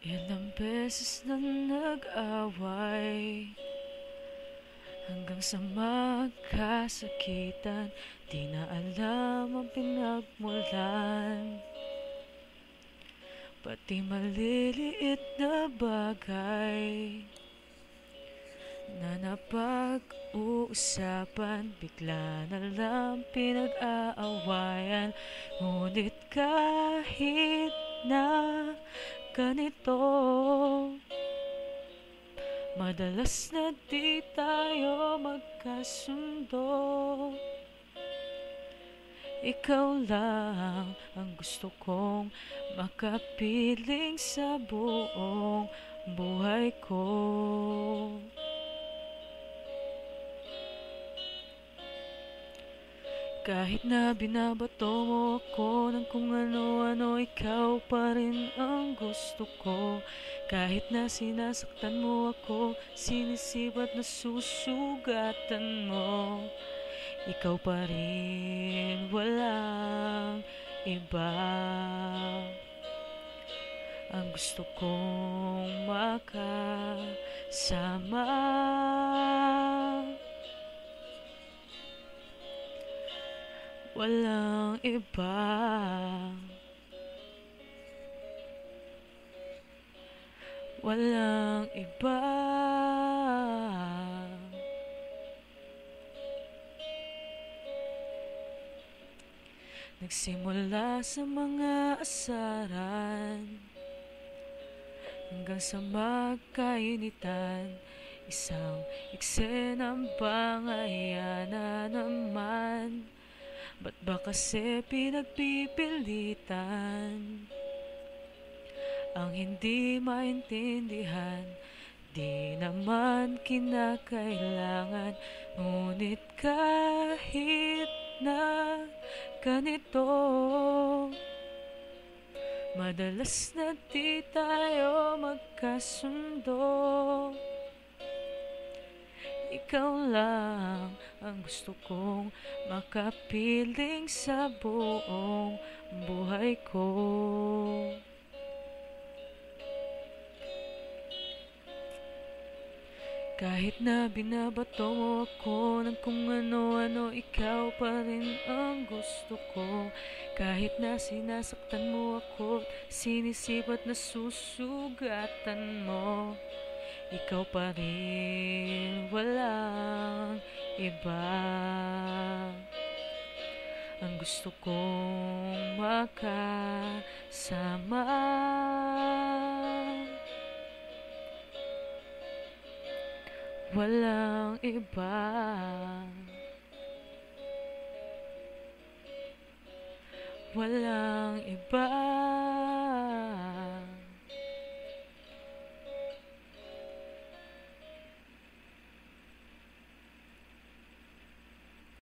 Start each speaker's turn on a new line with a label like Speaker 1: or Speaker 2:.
Speaker 1: Ilang beses na nag-away hanggang sa magkasakitan, di na alam ang pinagmulan. Pati maliliit na bagay na napag-uusapan, bigla na lang pinag-aawayan. Ngunit kahit na ganito, madalas na di tayo magkasundo. Ikaw lang ang gusto kong makapiling sa buong buhay ko. Kahit na binabato mo ako ng kung ano-ano, ikaw pa rin ang gusto ko. Kahit na sinasaktan mo ako, sinisipat na susugatan mo, ikaw pa rin, walang iba. Ang gusto kong makasama, walang iba. Walang iba. Nagsimula sa mga asaran hanggang sa magkainitan, isang eksenang bangaya na naman. Ba't ba kasi pinagpipilitan ang hindi maintindihan? Di naman kinakailangan, ngunit kahit na ganito, madalas na di tayo magkasundo. Ikaw lang ang gusto kong makapiling sa buong buhay ko. Kahit na binabato mo ako ng kung ano-ano, ikaw pa rin ang gusto ko. Kahit na sinasaktan mo ako, sinisipat na susugatan mo, ikaw pa rin, walang iba. Ang gusto kong makasama, walang iba. Walang iba.